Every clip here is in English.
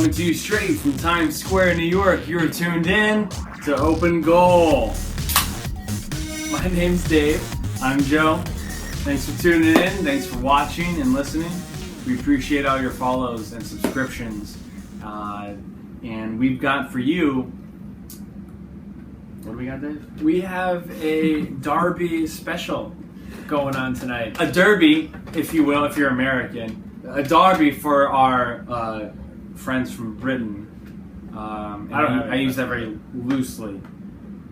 Coming to you straight from Times Square, New York, you're tuned in to Open Goal. My name's Dave. I'm Joe. Thanks for tuning in. Thanks for watching and listening. We appreciate all your follows and subscriptions. And we've got for you, what do we got, Dave? We have a Derby special going on tonight. A derby, if you will, if you're American. A derby for our friends from Britain. I use that very loosely,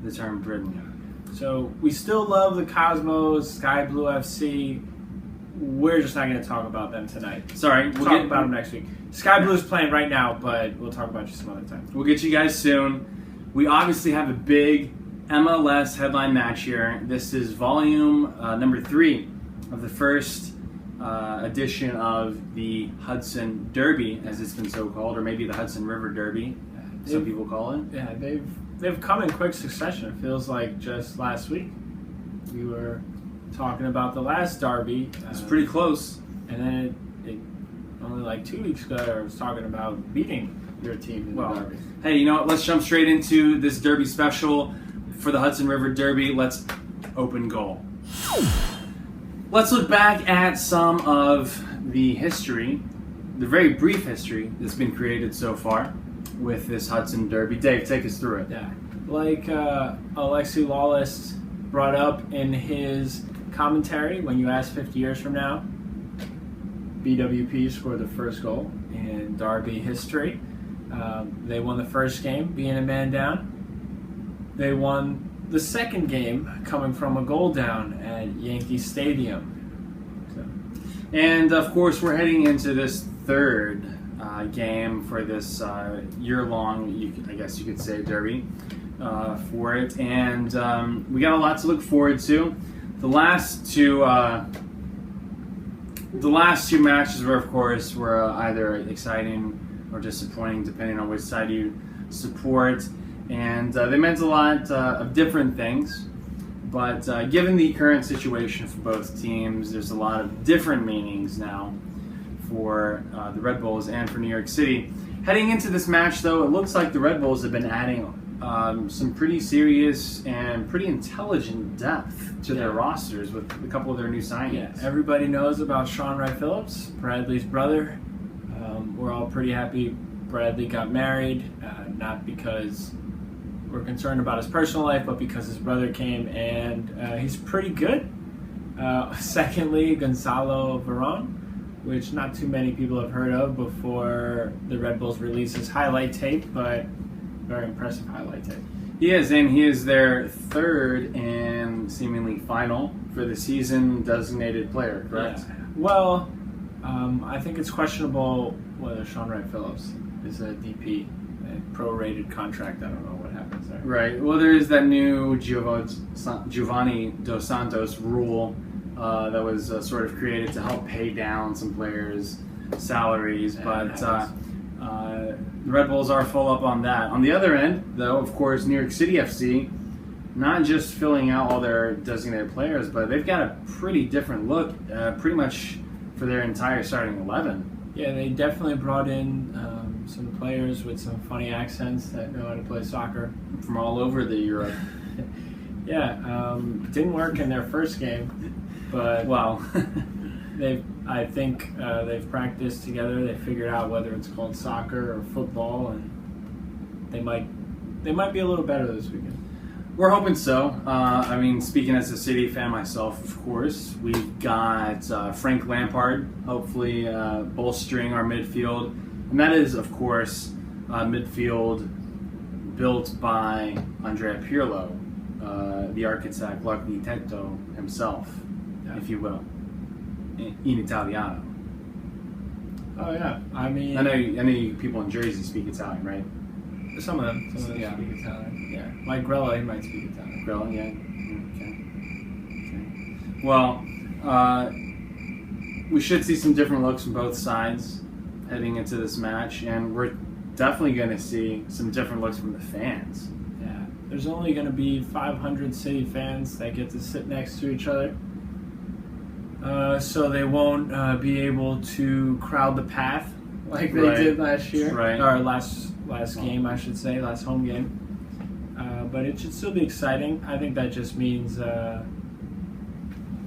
the term Britain. So we still love the Cosmos, Sky Blue FC. We're just not going to talk about them tonight. Sorry, we'll talk about them next week. Sky Blue's playing right now, but we'll talk about you some other time. We'll get you guys soon. We obviously have a big MLS headline match here. This is volume number 3 of the first edition of the Hudson Derby, as it's been so called, or maybe the Hudson River Derby, some people call it. Yeah, they've come in quick succession. It feels like just last week we were talking about the last Derby. It's pretty close. And then it only like 2 weeks ago I was talking about beating your team in the Derby. Hey, you know what? Let's jump straight into this Derby special for the Hudson River Derby. Let's open goal. Let's look back at some of the history, the very brief history that's been created so far with this Hudson Derby. Dave, take us through it. Yeah, like Alexi Lawless brought up in his commentary, when you ask 50 years from now, BWP scored the first goal in Derby history. They won the first game, being a man down. They won the second game coming from a goal down at Yankee Stadium. And of course, we're heading into this third game for this year-long, I guess you could say, derby for it. And we got a lot to look forward to. The last two matches were, of course, either exciting or disappointing, depending on which side you support. And they meant a lot of different things, but given the current situation for both teams, there's a lot of different meanings now for the Red Bulls and for New York City. Heading into this match, though, it looks like the Red Bulls have been adding some pretty serious and pretty intelligent depth to their rosters with a couple of their new signings. Yeah, everybody knows about Sean Wright Phillips, Bradley's brother. We're all pretty happy Bradley got married, not because we're concerned about his personal life, but because his brother came, and he's pretty good. Secondly, Gonzalo Verón, which not too many people have heard of before the Red Bulls release his highlight tape, but very impressive highlight tape. He is, and he is their third and seemingly final for the season designated player, correct? Yeah. Well, I think it's questionable whether Sean Wright Phillips is a DP, a prorated contract. I don't know what happens there. Right. Well, there is that new Giovanni Dos Santos rule that was sort of created to help pay down some players' salaries, but the Red Bulls are full up on that. On the other end, though, of course, New York City FC, not just filling out all their designated players, but they've got a pretty different look, pretty much for their entire starting 11. Yeah, they definitely brought in some players with some funny accents that know how to play soccer from all over the Europe. Yeah, didn't work in their first game, but I think they've practiced together. They figured out whether it's called soccer or football, and they might be a little better this weekend. We're hoping so. I mean, speaking as a City fan myself, of course, we've got Frank Lampard, hopefully bolstering our midfield. And that is, of course, midfield built by Andrea Pirlo, the architect, l'architetto himself, if you will, in Italiano. Oh, yeah. I mean, I know you people in Jersey speak Italian, right? Some of them speak Italian. Yeah, Mike Grella, he might speak Italian. Grella, yeah. Okay. Well, we should see some different looks from both sides heading into this match, and we're definitely going to see some different looks from the fans. Yeah, there's only going to be 500 City fans that get to sit next to each other. So they won't be able to crowd the path like they did last year, right? Or last game, I should say, last home game. But it should still be exciting. I think that just means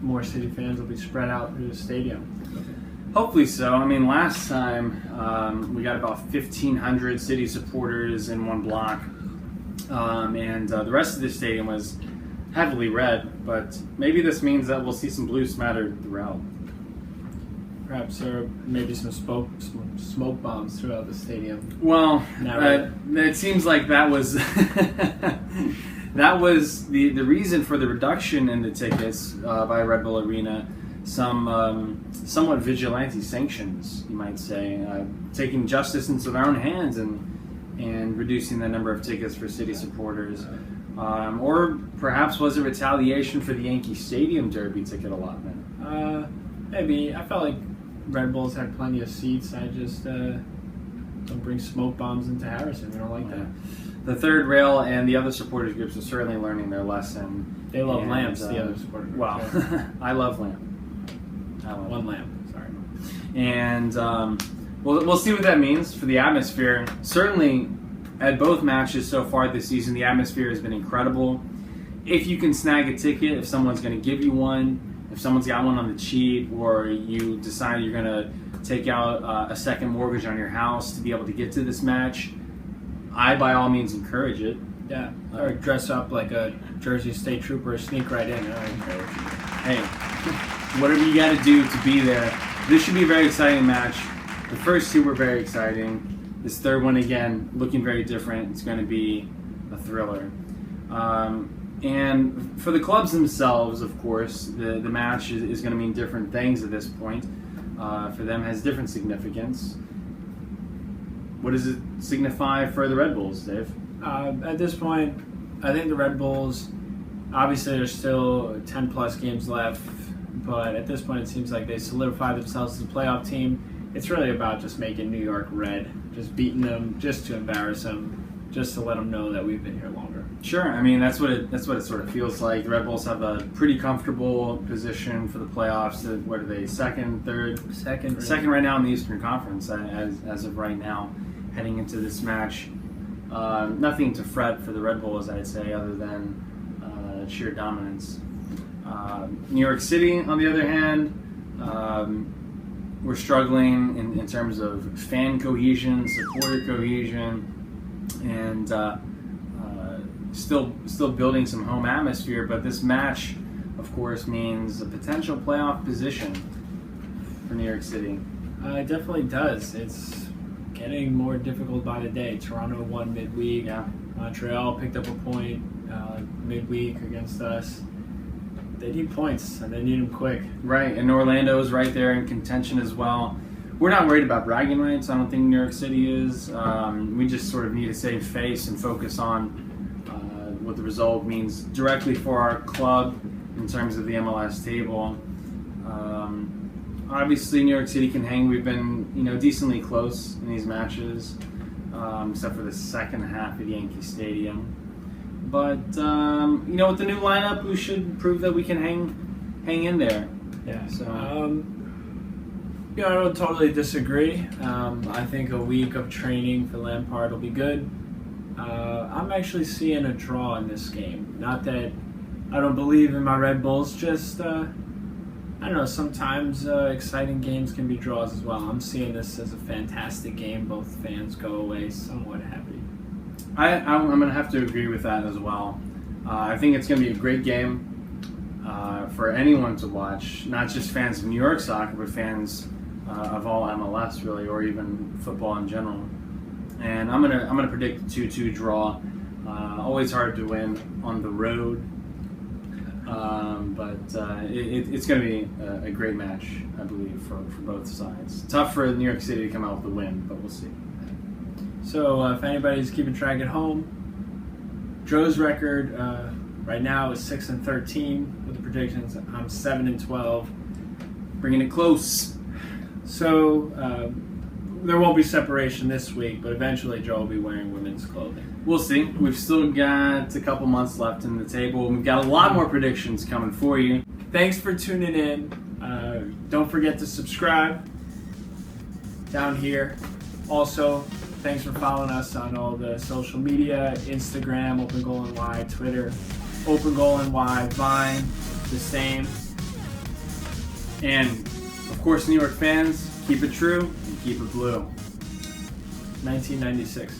more City fans will be spread out through the stadium. Hopefully so. I mean, last time we got about 1,500 City supporters in one block, and the rest of the stadium was heavily red. But maybe this means that we'll see some blue smattered throughout. Perhaps there are maybe some smoke bombs throughout the stadium. Well, it seems like that was that was the reason for the reduction in the tickets by Red Bull Arena. Some somewhat vigilante sanctions, you might say, taking justice into their own hands and reducing the number of tickets for City supporters. Or perhaps was it retaliation for the Yankee Stadium Derby ticket allotment? Maybe. I felt like Red Bulls had plenty of seats. I just don't bring smoke bombs into Harrison. We don't like that. The third rail and the other supporters groups are certainly learning their lesson. They love lamps, the other supporter groups. Well, I love lamp. One lamp, sorry. And we'll see what that means for the atmosphere. Certainly, at both matches so far this season, the atmosphere has been incredible. If you can snag a ticket, if someone's going to give you one, if someone's got one on the cheap, or you decide you're going to take out a second mortgage on your house to be able to get to this match, I by all means encourage it. Yeah, or dress up like a Jersey State Trooper, sneak right in. Hey, whatever you got to do to be there. This should be a very exciting match. The first two were very exciting. This third one, again, looking very different. It's going to be a thriller. And for the clubs themselves, of course, the match is going to mean different things at this point. For them, it has different significance. What does it signify for the Red Bulls, Dave? At this point, I think the Red Bulls, obviously there's still 10 plus games left, but at this point it seems like they solidify themselves as a playoff team. It's really about just making New York red, just beating them, just to embarrass them, just to let them know that we've been here longer. Sure, I mean that's what it sort of feels like. The Red Bulls have a pretty comfortable position for the playoffs. What are they? Second, third? Second right now in the Eastern Conference as of right now, heading into this match. Nothing to fret for the Red Bulls, I'd say, other than sheer dominance. New York City, on the other hand, we're struggling in terms of fan cohesion, supporter cohesion, and still building some home atmosphere. But this match, of course, means a potential playoff position for New York City. It definitely does. It's getting more difficult by the day. Toronto won midweek. Yeah. Montreal picked up a point midweek against us. They need points, and they need them quick. Right, and Orlando's right there in contention as well. We're not worried about bragging rights. I don't think New York City is. We just sort of need to save face and focus on what the result means directly for our club in terms of the MLS table. Obviously, New York City can hang. We've been, decently close in these matches, except for the second half at Yankee Stadium. But with the new lineup, we should prove that we can hang in there. Yeah. So. I don't totally disagree. I think a week of training for Lampard will be good. I'm actually seeing a draw in this game. Not that I don't believe in my Red Bulls, just I don't know, sometimes exciting games can be draws as well. I'm seeing this as a fantastic game. Both fans go away somewhat happy. I'm going to have to agree with that as well. I think it's going to be a great game for anyone to watch, not just fans of New York soccer, but fans of all MLS really, or even football in general. And I'm gonna predict a 2-2 draw. Always hard to win on the road, but it's going to be a great match, I believe, for both sides. Tough for New York City to come out with the win, but we'll see. So if anybody's keeping track at home, Joe's record right now is 6-13 with the predictions. I'm 7-12, bringing it close. So there won't be separation this week, but eventually Joe will be wearing women's clothing. We'll see. We've still got a couple months left in the table. We've got a lot more predictions coming for you. Thanks for tuning in. Don't forget to subscribe. down here. Also, thanks for following us on all the social media, Instagram, Open Goal NY, Twitter, Open Goal NY, Vine, the same. And, of course, New York fans, keep it true and keep it blue. 1996.